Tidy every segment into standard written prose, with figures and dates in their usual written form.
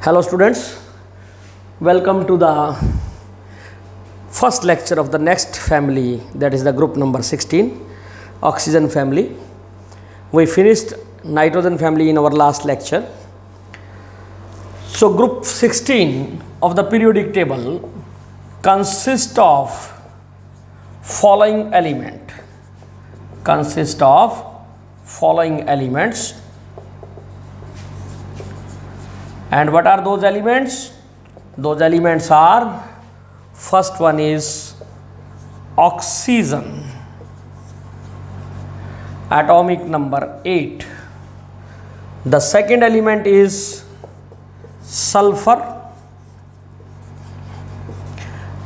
Hello students, welcome to the first lecture of the next family, that is the group number 16, oxygen family. We finished nitrogen family in our last lecture. So group 16 of the periodic table consists of following elements. And what are those elements? Those elements are, first one is oxygen, atomic number 8. The second element is sulfur,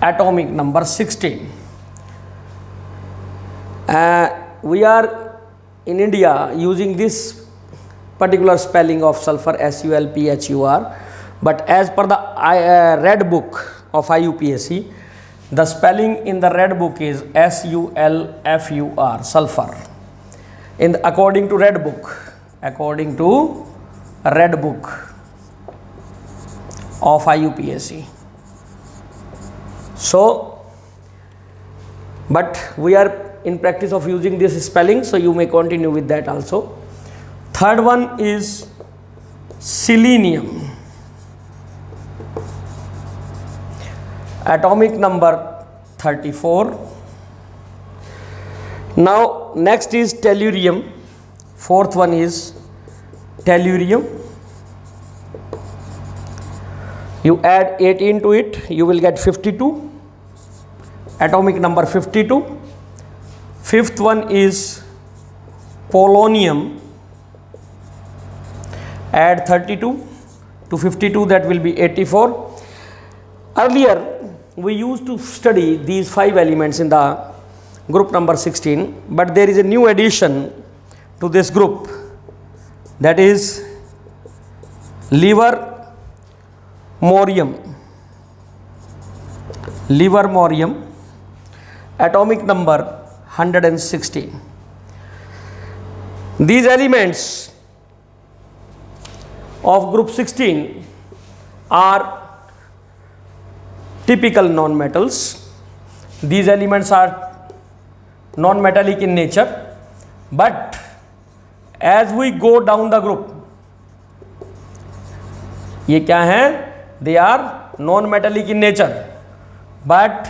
atomic number 16. We are in India using this particular spelling of sulfur, SULPHUR, but as per the red book of IUPAC, the spelling in the red book is SULFUR, sulfur. According to red book of IUPAC. So, but we are in practice of using this spelling, so you may continue with that also. Third one is selenium, atomic number 34. Now next is tellurium, fourth one is tellurium. You add 18 to it, you will get 52, atomic number 52. Fifth one is polonium. Add 32 to 52, that will be 84. Earlier we used to study these 5 elements in the group number 16, but there is a new addition to this group, that is livermorium, atomic number 116. These elements of group 16 are typical non-metals. These elements are non-metallic in nature, but as we go down the group, ये क्या हैं? They are non-metallic in nature, but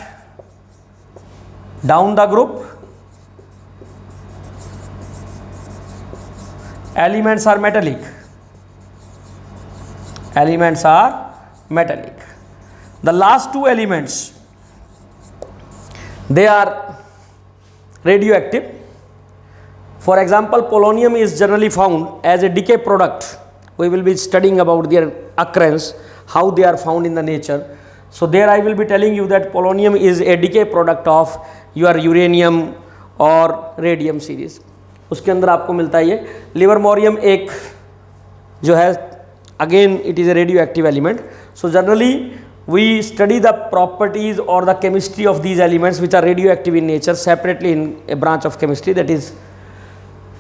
down the group elements are metallic. The last two elements, they are radioactive. For example, polonium is generally found as a decay product. We will be studying about their occurrence, how they are found in the nature. So there I will be telling you that polonium is a decay product of your uranium or radium series. उसके अंदर आपको मिलता है ये livermorium, एक जो है again it is a radioactive element. So generally we study the properties or the chemistry of these elements which are radioactive in nature separately in a branch of chemistry, that is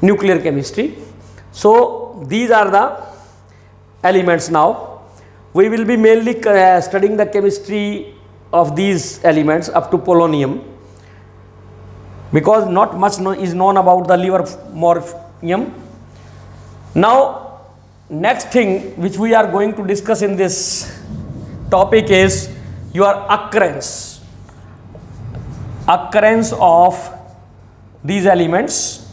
nuclear chemistry. So these are the elements. Now we will be mainly studying the chemistry of these elements up to polonium, because not much is known about the livermorium. Now next thing which we are going to discuss in this topic is your occurrence of these elements.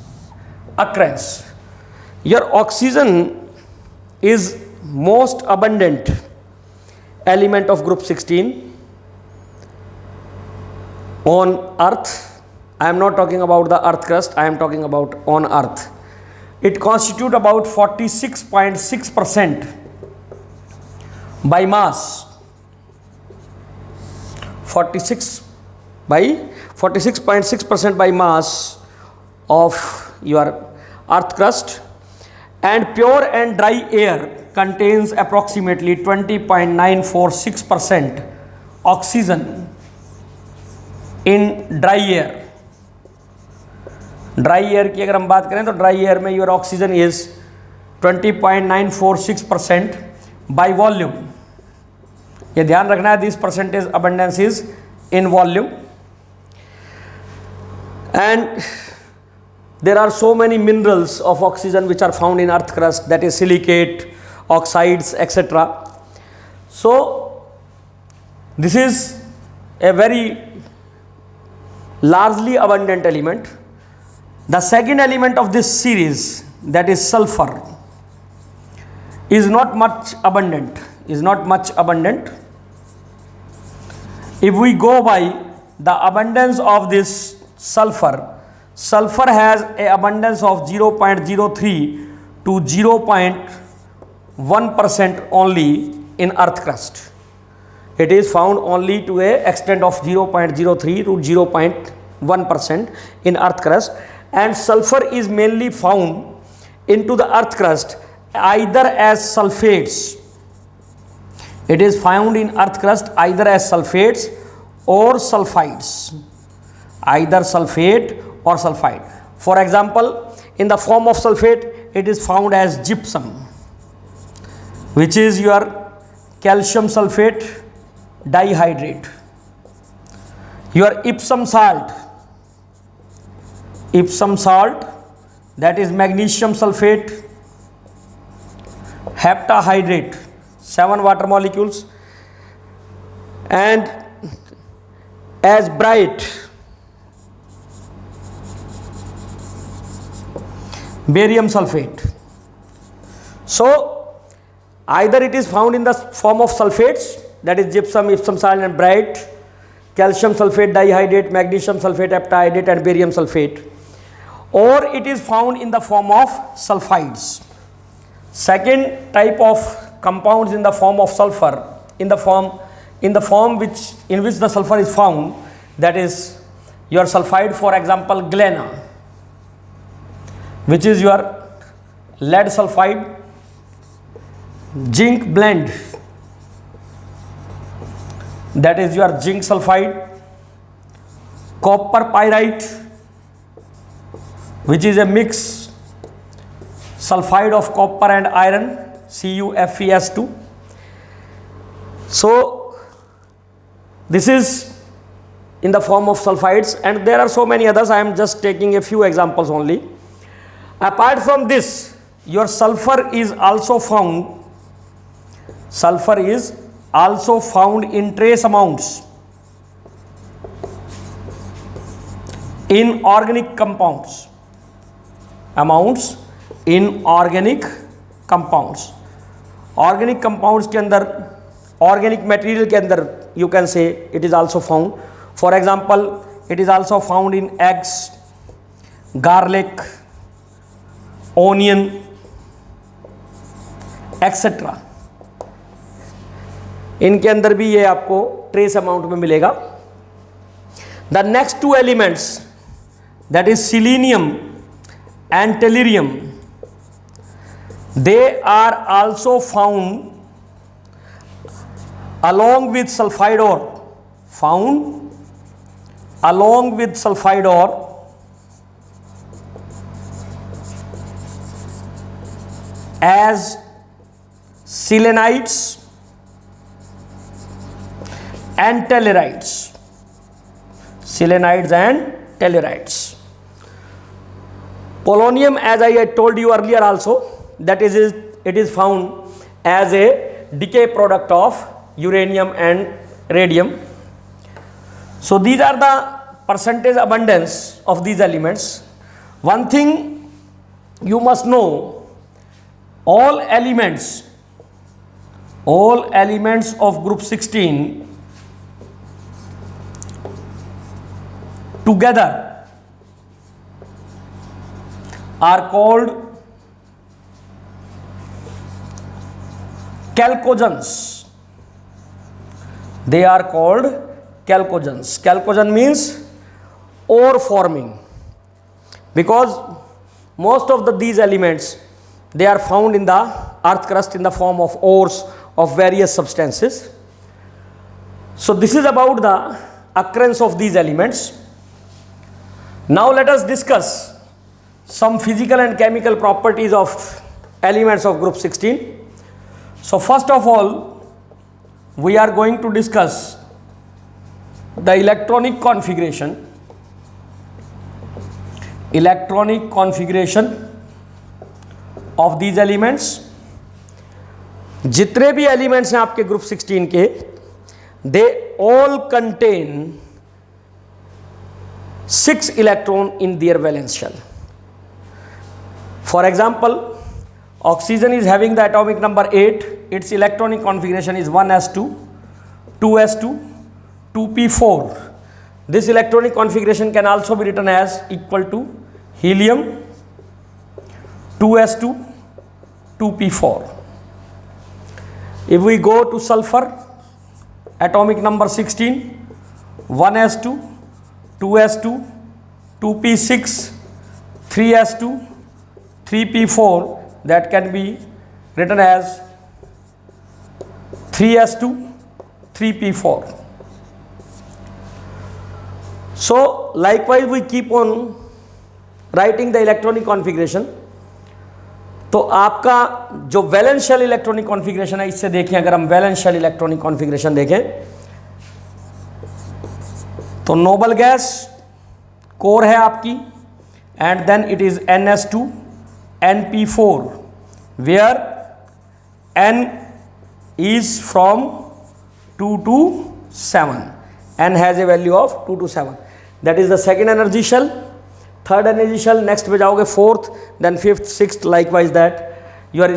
Your oxygen is most abundant element of group 16 on earth. I am not talking about the earth crust, I am talking about on earth. It constitutes about 46.6% by mass. 46.6% by mass of your earth crust, and pure and dry air contains approximately 20.946% oxygen in dry air. Dry air की अगर हम बात करें तो dry air में your oxygen is 20.946% by volume. ये ध्यान रखना है, this percentage abundance is in volume and there are so many minerals of oxygen which are found in earth crust, that is silicate, oxides, etc. So this is a very largely abundant element. The second element of this series, that is sulfur, is not much abundant. If we go by the abundance of this sulfur has a abundance of 0.03 to 0.1% only in earth crust. It is found only to a extent of 0.03 to 0.1% in earth crust, and sulfur is mainly found into the earth crust either as sulfates. It is found in earth crust either as sulfates or sulfides, either sulfate or sulfide. For example, in the form of sulfate, it is found as gypsum, which is your calcium sulfate dihydrate. Your Epsom salt, that is magnesium sulfate heptahydrate, 7 water molecules, and as bright barium sulfate. So either it is found in the form of sulfates, that is gypsum, Epsom salt and bright, calcium sulfate dihydrate, magnesium sulfate heptahydrate and barium sulfate, or it is found in the form of sulfides. Second type of compounds in the form of sulfur, in the form in which the sulfur is found, that is your sulfide, for example galena, which is your lead sulfide, zinc blend, that is your zinc sulfide, copper pyrite, which is a mix sulfide of copper and iron, CuFeS2. So this is in the form of sulfides, and there are so many others. I am just taking a few examples only. Apart from this, your sulfur is also found in trace amounts in organic compounds. Organic compounds के अंदर, organic material के अंदर you can say it is also found. For example, it is also found in eggs, garlic, onion, etc. इनके अंदर भी ये आपको trace amount में मिलेगा. The next two elements, that is selenium and tellurium, they are also found along with sulfide ore, as selenites and tellurides. Polonium, as I told you earlier also, that is it is found as a decay product of uranium and radium. So these are the percentage abundance of these elements. One thing you must know, all elements of group 16 together are called chalcogens. They are called chalcogens. Chalcogen means ore forming, because most of these elements, they are found in the earth crust in the form of ores of various substances. So this is about the occurrence of these elements. Now let us discuss some physical and chemical properties of elements of group 16. So first of all, we are going to discuss the electronic configuration of these elements. जितने भी elements हैं आपके group 16 के, they all contain 6 electron in their valence shell. For example, oxygen is having the atomic number 8. It's electronic configuration is 1s2, 2s2, 2p4. This electronic configuration can also be written as equal to helium 2s2, 2p4. If we go to sulfur, atomic number 16, 1s2, 2s2, 2p6, 3s2, 3p4, that can be written as 3s2, 3p4. So likewise we keep on writing the electronic configuration. तो आपका जो valence shell electronic configuration है, इससे देखें, अगर हम valence shell electronic configuration देखें तो नोबल गैस कोर है आपकी, and then it is NS2, NP4, where N is from 2 to 7. N has a value of 2 to 7. That is the second energy shell. Third energy shell, next पे जाओगे fourth, then fifth, sixth, likewise that. Your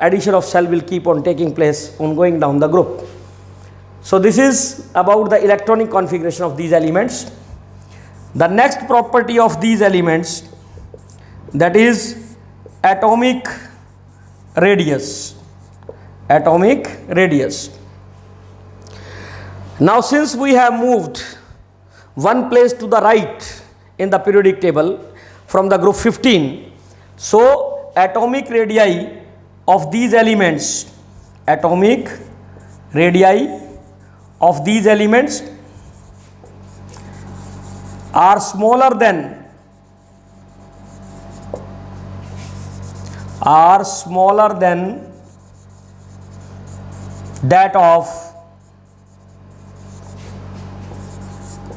addition of cell will keep on taking place on going down the group. So this is about the electronic configuration of these elements. The next property of these elements, that is atomic radius. Atomic radius. Now since we have moved one place to the right in the periodic table from the group 15, so atomic radii of these elements, atomic radii of these elements are smaller than that of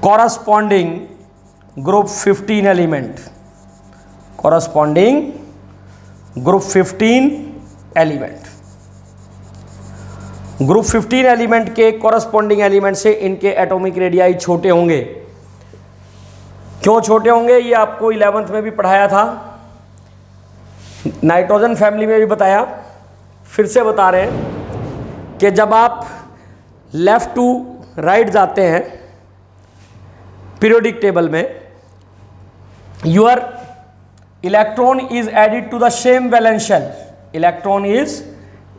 corresponding group 15 element. Corresponding group 15 element. Group 15 element के corresponding element से इनके atomic radii छोटे होंगे. क्यों छोटे होंगे, ये आपको 11th में भी पढ़ाया था, नाइट्रोजन फैमिली में भी बताया, फिर से बता रहे हैं कि जब आप लेफ्ट टू राइट जाते हैं पीरियोडिक टेबल में, your electron is added to the same valence shell. Electron is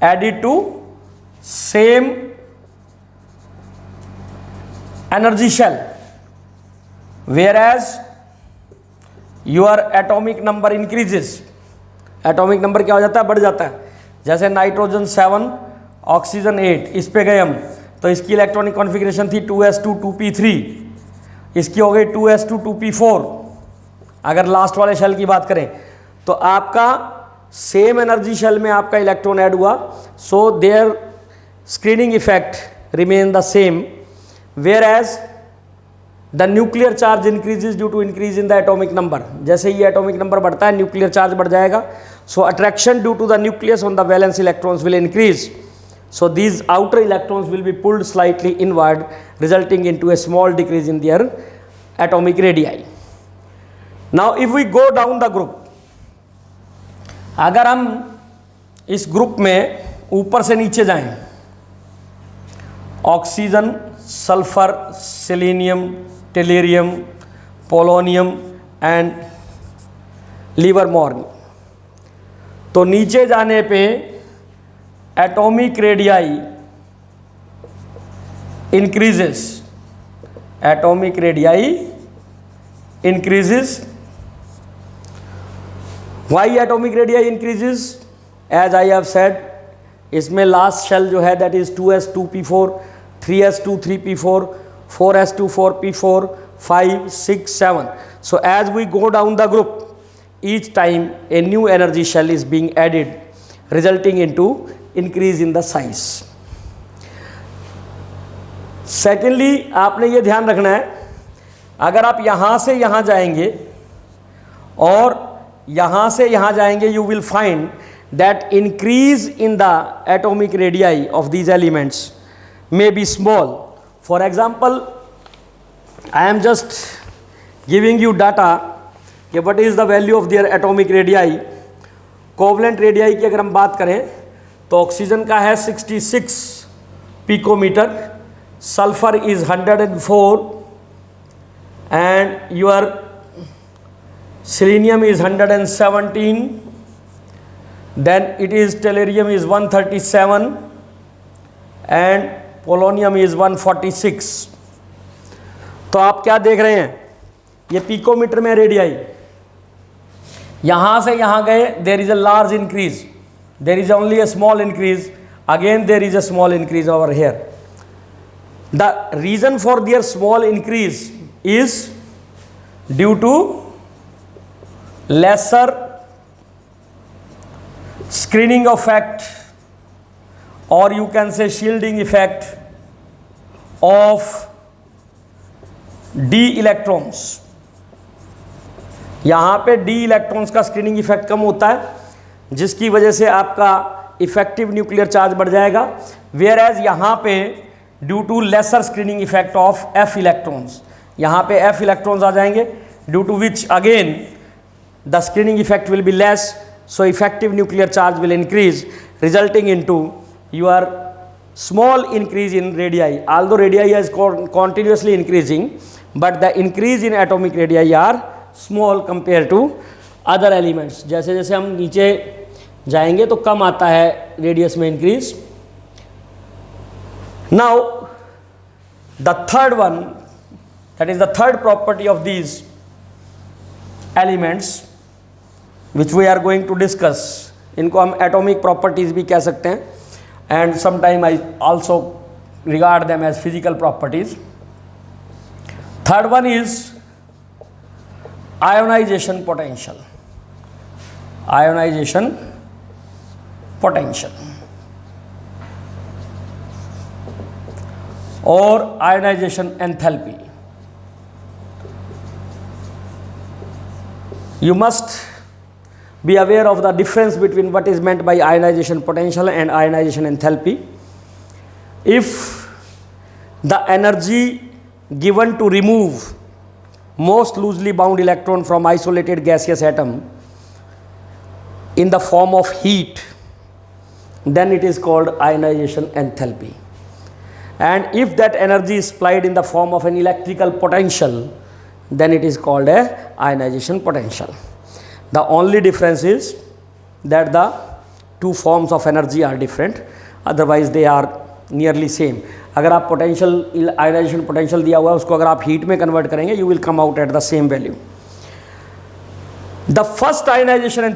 added to same energy shell, whereas your atomic number increases. Atomic number क्या हो जाता है, बढ़ जाता है. जैसे नाइट्रोजन 7, ऑक्सीजन 8, इस पे गए हम तो इसकी इलेक्ट्रॉनिक कॉन्फ़िगरेशन थी 2s2 2p3, इसकी हो गई 2s2 2p4. अगर लास्ट वाले शेल की बात करें तो आपका सेम एनर्जी शेल में आपका इलेक्ट्रॉन ऐड हुआ, so there screening effect remain the same, whereas the nuclear charge increases due to increase in the atomic number. जैसे ही atomic number बढ़ता है nuclear charge बढ़ जाएगा, so attraction due to the nucleus on the valence electrons will increase, so these outer electrons will be pulled slightly inward, resulting into a small decrease in their atomic radii. Now if we go down the group, अगर हम इस group में ऊपर से नीचे जाएं, oxygen, sulphur, selenium, tellurium, polonium and livermorium, तो नीचे जाने पे atomic radii increases. Atomic radii increases. Why atomic radii increases? As I have said, इसमें लास्ट शेल जो है that is 2s2 p4, 3s2 3p4, 4s2 4p4, 5 6 7. So as we go down the group, each time a new energy shell is being added, resulting into increase in the size. Secondly आपने ये ध्यान रखना है, अगर आप यहाँ से यहाँ जाएंगे और यहाँ से यहाँ जाएंगे, you will find that increase in the atomic radii of these elements may be small. For example, I am just giving you data कि what is the value of their atomic radii. Covalent radii की अगर हम बात करें तो oxygen का है 66 picometre, sulphur is 104 and your selenium is 117, then it is tellurium is 137 and polonium is 146. तो आप क्या देख रहे हैं, ये पिकोमीटर में रेडियाई, यहां से यहां गए there is a large increase, there is only a small increase, again there is a small increase over here. The reason for their small increase is due to lesser screening effect, or you can say shielding effect of d electrons. यहाँ पे d electrons का screening effect कम होता है, जिसकी वजह से आपका effective nuclear charge बढ़ जाएगा, वेयर एज यहाँ पे due to lesser screening effect of f electrons, यहाँ पे f इलेक्ट्रॉन्स आ जाएंगे, due to which again the screening effect will be less, so effective nuclear charge will increase, resulting into your small increase in radii. Although radii is continuously increasing, but the increase in atomic radii are small compared to other elements. जैसे जैसे हम नीचे जाएंगे तो कम आता है radius में increase. Now the third one, that is the third property of these elements which we are going to discuss, इनको हम एटॉमिक प्रॉपर्टीज भी कह सकते हैं, and sometime I also regard them as physical properties. Third one is ionization potential. Ionization potential और ionization enthalpy. You must be aware of the difference between what is meant by ionization potential and ionization enthalpy. If the energy given to remove most loosely bound electron from isolated gaseous atom in the form of heat, then it is called ionization enthalpy. And if that energy is supplied in the form of an electrical potential, then it is called a ionization potential. The only difference is that the two forms of energy are different, otherwise they are nearly same. अगर आप potential ionization potential दिया हुआ है, उसको अगर आप heat में convert करेंगे, you will come out at the same value. The first ionization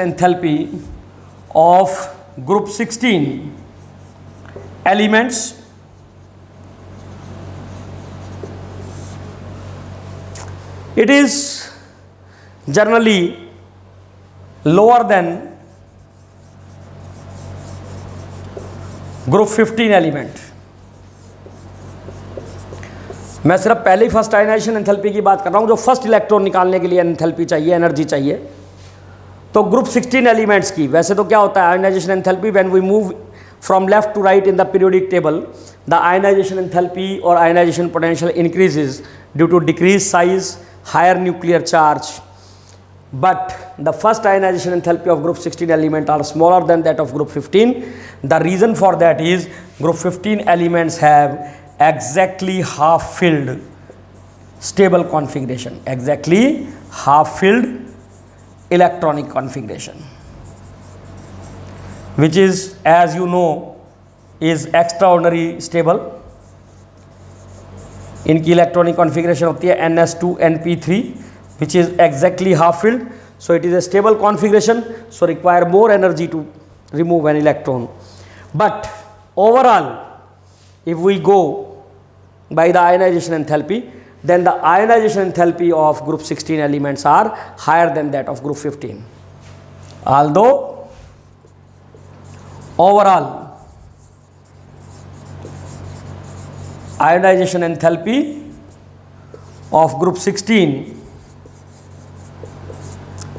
enthalpy of group 16 elements it is generally lower than group 15 element. मैं सिर्फ पहले ही फर्स्ट आयनाइजेशन एंथैल्पी की बात कर रहा हूँ, जो फर्स्ट इलेक्ट्रॉन निकालने के लिए एंथैल्पी चाहिए, एनर्जी चाहिए. तो ग्रुप 16 एलिमेंट्स की वैसे तो क्या होता है ionization enthalpy, when we move from left to right in the periodic table, the ionization enthalpy और ionization potential increases due to decrease size, higher nuclear charge, but the first ionization enthalpy of group 16 element are smaller than that of group 15. The reason for that is group 15 elements have exactly half filled stable configuration, exactly half filled electronic configuration, which is, as you know, is extraordinary stable. इनकी electronic configuration होती है ns2np3 which is exactly half filled, so it is a stable configuration, so require more energy to remove an electron. But overall, if we go by the ionization enthalpy, then the ionization enthalpy of group 16 elements are higher than that of group 15. Although overall ionization enthalpy of group 16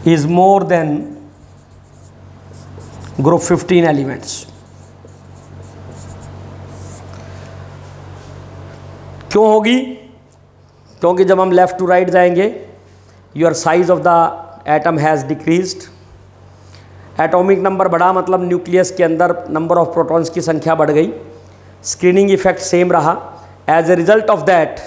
is more than group 15 elements. क्यों होगी? क्योंकि जब हम left to right जाएंगे, your size of the atom has decreased. Atomic number बढ़ा मतलब nucleus के अंदर नंबर ऑफ प्रोटॉन्स की संख्या बढ़ गई. स्क्रीनिंग इफेक्ट सेम रहा. As a result of that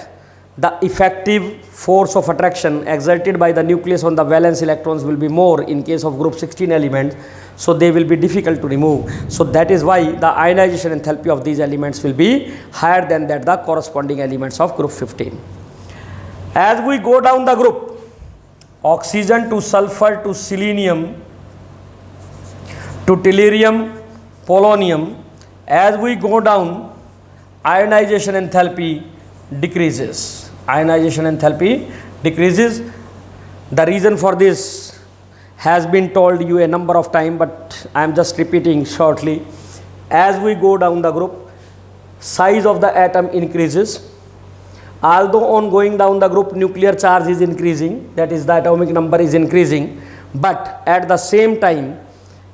the effective force of attraction exerted by the nucleus on the valence electrons will be more in case of group 16 elements, so they will be difficult to remove. So that is why the ionization enthalpy of these elements will be higher than that the corresponding elements of group 15. As we go down the group, oxygen to sulfur to selenium to tellurium, polonium, as we go down, ionization enthalpy decreases. Ionization enthalpy decreases. The reason for this has been told you a number of times, but I am just repeating shortly. As we go down the group, size of the atom increases. Although on going down the group, nuclear charge is increasing, that is the atomic number is increasing, but at the same time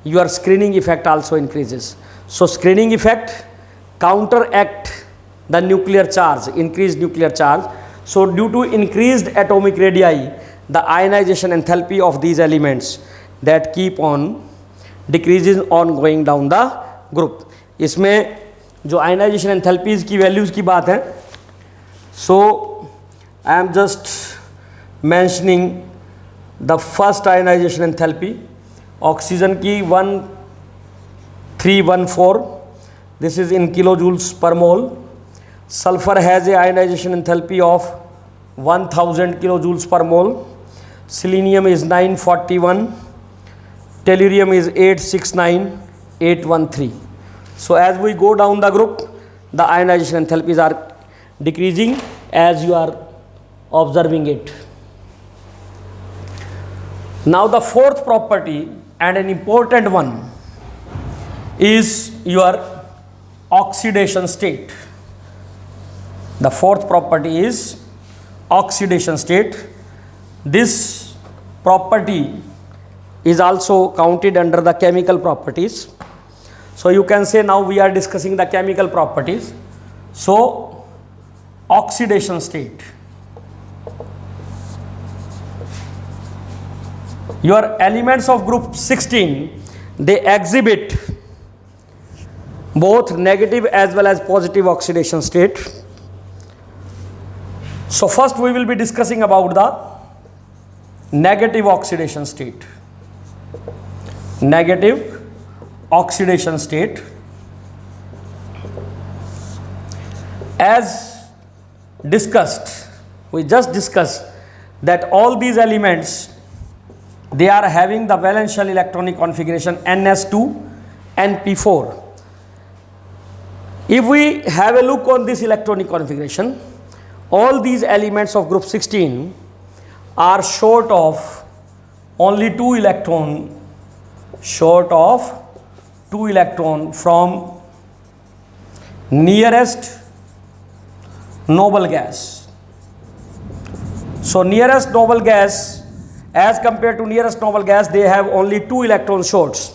your screening effect also increases. So screening effect counteract the nuclear charge, increased nuclear charge. So due to increased atomic radii, the ionization enthalpy of these elements that keep on decreases on going down the group. इसमें जो ionization enthalpies की values की बात है, so I am just mentioning the first ionization enthalpy. Oxygen की 1314, this is in kilojoules per mole. Sulfur has a ionization enthalpy of 1000 kilojoules per mole. Selenium is 941. Tellurium is 869813. So as we go down the group, the ionization enthalpies are decreasing as you are observing it. Now the fourth property and an important one is your oxidation state. The fourth property is oxidation state. This property is also counted under the chemical properties. So you can say now we are discussing the chemical properties. So oxidation state. Your elements of group 16, they exhibit both negative as well as positive oxidation state. So first we will be discussing about the negative oxidation state. Negative oxidation state. As discussed, we just discussed that all these elements, they are having the valential electronic configuration ns2 and p4. If we have a look on this electronic configuration, all these elements of group 16 are short of only 2 electron, from nearest noble gas. So nearest noble gas, as compared to nearest noble gas, they have only 2 electron shorts.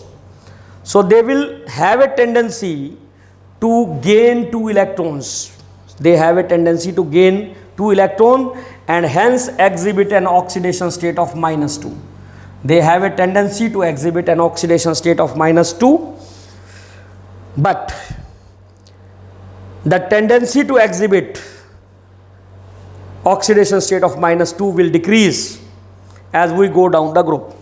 So they will have a tendency to gain 2 electrons. They have a tendency to gain 2 electrons and hence exhibit an oxidation state of -2. They have a tendency to exhibit an oxidation state of -2, but the tendency to exhibit oxidation state of -2 will decrease as we go down the group.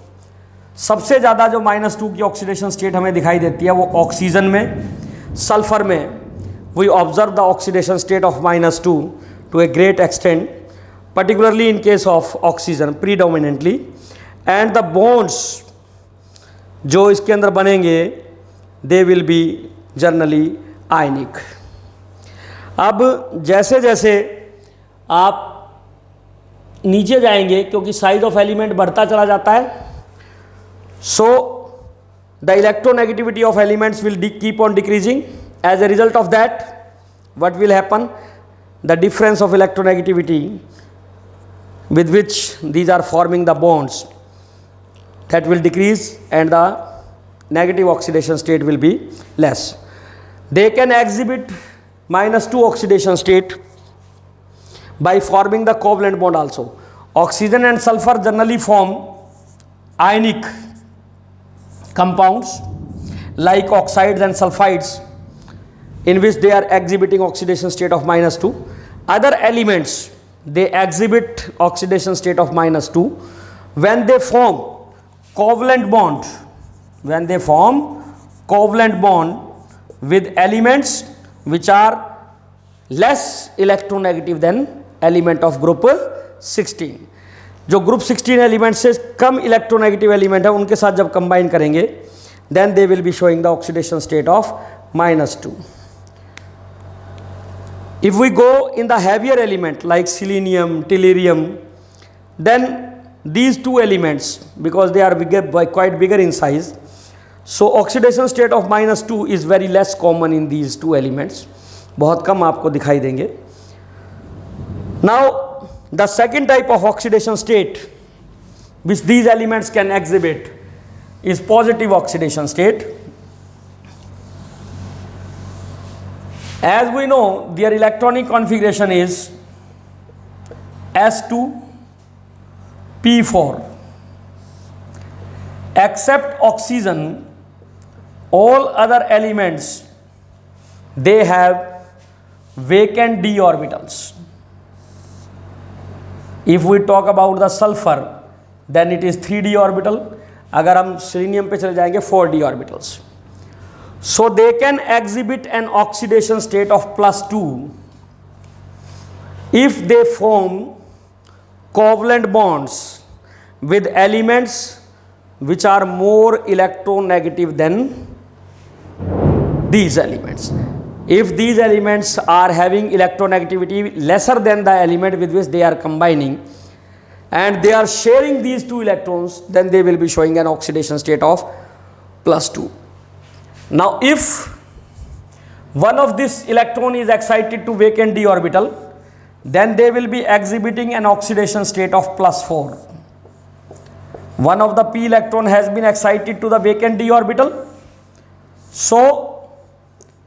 सबसे ज़्यादा जो -2 की oxidation state हमें दिखाई देती है वो oxygen में, सल्फर में we observe the oxidation state of -2 to a great extent, particularly in case of oxygen predominantly, and the bonds जो इसके अंदर बनेंगे they will be generally ionic. अब जैसे जैसे आप नीचे जाएंगे क्योंकि साइज ऑफ एलिमेंट बढ़ता चला जाता है, so the electronegativity of elements will keep on decreasing. As a result of that, what will happen? the difference of electronegativity with which these are forming the bonds, that will decrease and the negative oxidation state will be less. They can exhibit -2 oxidation state by forming the covalent bond also. Oxygen and sulfur generally form ionic compounds like oxides and sulfides, in which they are exhibiting oxidation state of -2. Other elements, they exhibit oxidation state of -2 when they form covalent bond, with elements which are less electronegative than element of group 16. जो group 16 element से कम electronegative element है उनके साथ जब combine करेंगे, then they will be showing the oxidation state of -2. If we go in the heavier element like selenium, tellurium, then these two elements, because they are quite bigger in size, so oxidation state of -2 is very less common in these two elements. बहुत कम आपको दिखाई देंगे. Now the second type of oxidation state which these elements can exhibit is positive oxidation state. As we know, their electronic configuration is S2P4. Except oxygen, all other elements, they have vacant d orbitals. If we talk about the sulfur, then it is 3d orbital. अगर हम selenium पे चले जाएंगे 4d orbitals. So they can exhibit an oxidation state of +2 if they form covalent bonds with elements which are more electronegative than these elements. If these elements are having electronegativity lesser than the element with which they are combining and they are sharing these two electrons, then they will be showing an oxidation state of +2. Now if one of this electron is excited to vacant d orbital, then they will be exhibiting an oxidation state of +4. One of the p electron has been excited to the vacant d orbital, so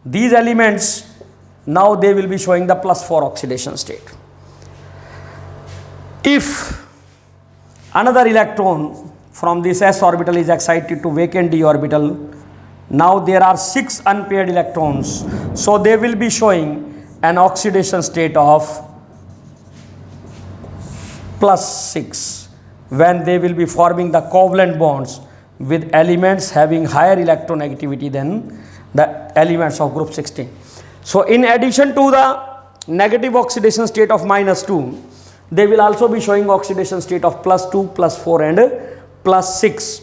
these elements, now they will be showing the +4 oxidation state. If another electron from this s orbital is excited to vacant d orbital, now there are 6 unpaired electrons, so they will be showing an oxidation state of +6 when they will be forming the covalent bonds with elements having higher electronegativity than the elements of group 16. So in addition to the negative oxidation state of -2, they will also be showing oxidation state of +2, +4 and +6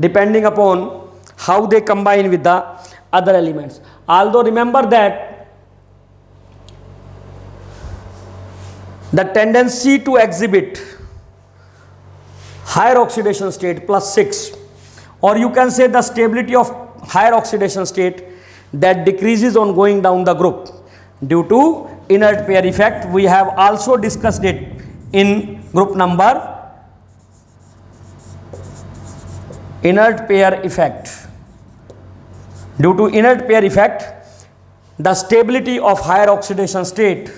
depending upon how they combine with the other elements. Although remember that the tendency to exhibit higher oxidation state +6, or you can say the stability of higher oxidation state, that decreases on going down the group due to inert pair effect. We have also discussed it in group number inert pair effect. Due to inert pair effect, the stability of higher oxidation state,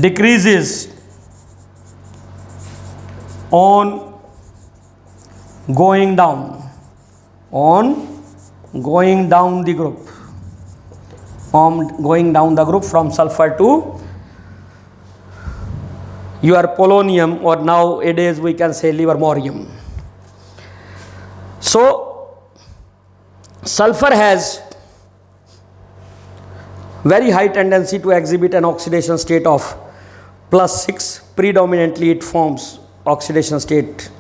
decreases on going down the group, from sulfur to your polonium, or nowadays we can say livermorium. So sulfur has very high tendency to exhibit an oxidation state of +6. predominantly it forms oxidation state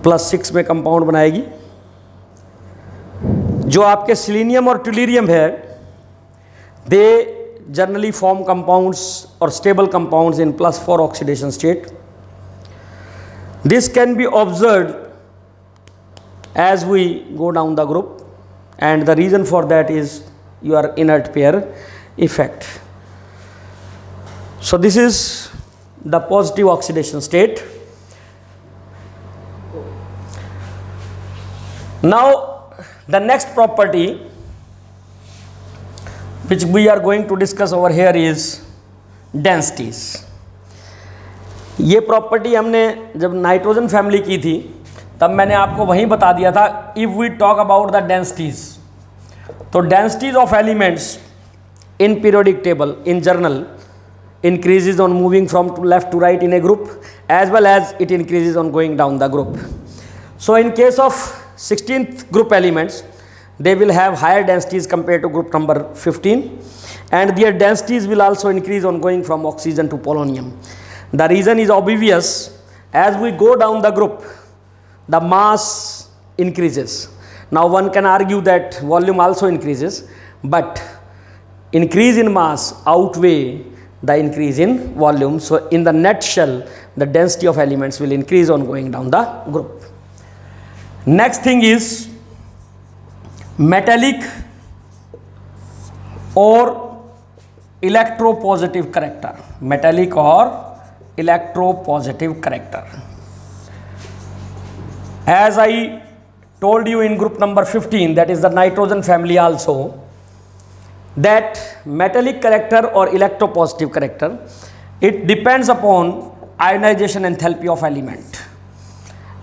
+6 में compound बनाएगी. जो आपके selenium और tellurium है, दे generally form compounds or stable compounds in +4 oxidation state. This can be observed as we go down the group, and the reason for that is your inert pair effect. So this is the positive oxidation state. Now the next property which we are going to discuss over here is densities. ये property हमने जब nitrogen family की थी तब मैंने आपको वहीं बता दिया था. If we talk about the densities, तो densities of elements in periodic table in general increases on moving from left to right in a group, as well as it increases on going down the group. So in case of 16th group elements, they will have higher densities compared to group number 15, and their densities will also increase on going from oxygen to polonium. The reason is obvious. As we go down the group, the mass increases. Now one can argue that volume also increases, but increase in mass outweigh the increase in volume. So in the nutshell, the density of elements will increase on going down the group. Next thing is metallic or electropositive character. Metallic or electropositive character. As I told you in group number 15, that is the nitrogen family also, that metallic character or electropositive character, it depends upon ionization enthalpy of element,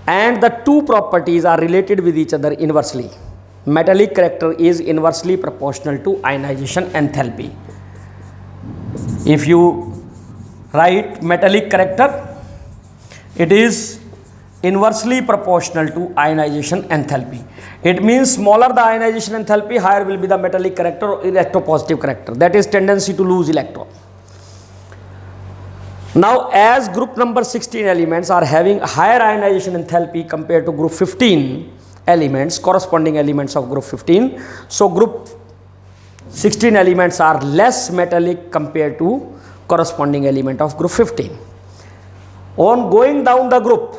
and the two properties are related with each other inversely. Metallic character is inversely proportional to ionization enthalpy. If you write metallic character, it is inversely proportional to ionization enthalpy. It means smaller the ionization enthalpy, higher will be the metallic character or electropositive character. That is tendency to lose electron. Now as group number 16 elements are having higher ionization enthalpy compared to group 15 elements, corresponding elements of group 15, so group 16 elements are less metallic compared to corresponding element of group 15. On going down the group,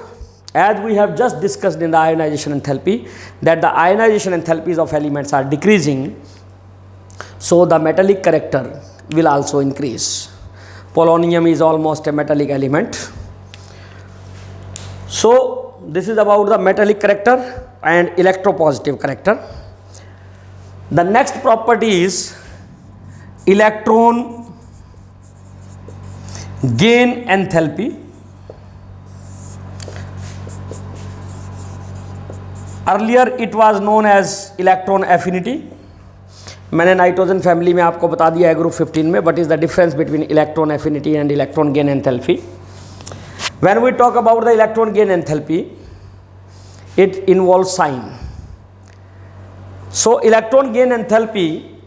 as we have just discussed in the ionization enthalpy, that the ionization enthalpies of elements are decreasing, so the metallic character will also increase. Polonium is almost a metallic element. So this is about the metallic character and electropositive character. The next property is electron gain enthalpy. Earlier it was known as electron affinity. मैंने nitrogen family में आपको बता दिया है group 15 में, what is the difference between electron affinity and electron gain enthalpy. When we talk about the electron gain enthalpy, it involves sign. So electron gain enthalpy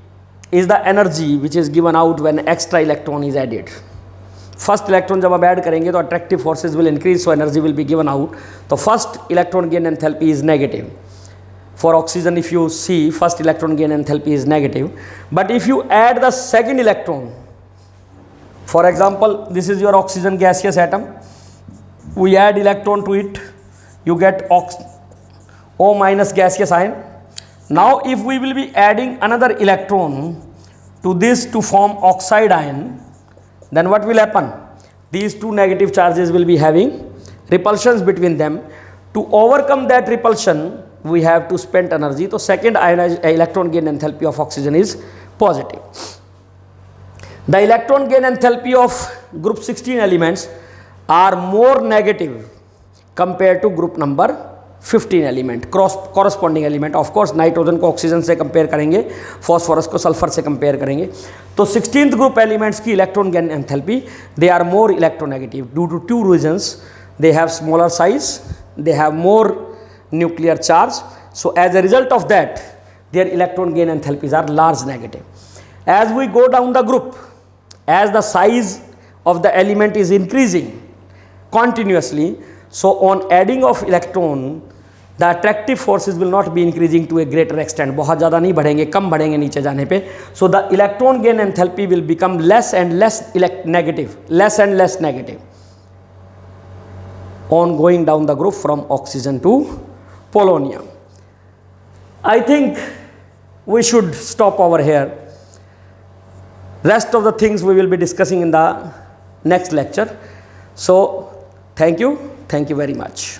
is the energy which is given out when extra electron is added. First electron जब आप add करेंगे तो attractive forces will increase, so energy will be given out. तो first electron gain enthalpy is negative. For oxygen, if you see, first electron gain enthalpy is negative, but if you add the second electron, for example, this is your oxygen gaseous atom, we add electron to it, you get O minus gaseous ion. Now if we will be adding another electron to this to form oxide ion, then what will happen? These two negative charges will be having repulsions between them. To overcome that repulsion, we have to spend energy. So second electron gain enthalpy of oxygen is positive. The electron gain enthalpy of group 16 elements are more negative compared to group number 15 element, corresponding element. Of course nitrogen को oxygen से compare करेंगे, phosphorus को sulphur से compare करेंगे. तो 16th group elements की electron gain enthalpy, they are more electronegative due to two reasons. They have smaller size, they have more nuclear charge, so as a result of that their electron gain enthalpies are large negative. As we go down the group, as the size of the element is increasing continuously, so on adding of electron the attractive forces will not be increasing to a greater extent. बहुत ज़्यादा नहीं बढ़ेंगे, कम बढ़ेंगे नीचे जाने पे. So the electron gain enthalpy will become less and less negative, less and less negative on going down the group from oxygen to polonium. I think we should stop over here. Rest of the things we will be discussing in the next lecture. So, thank you very much.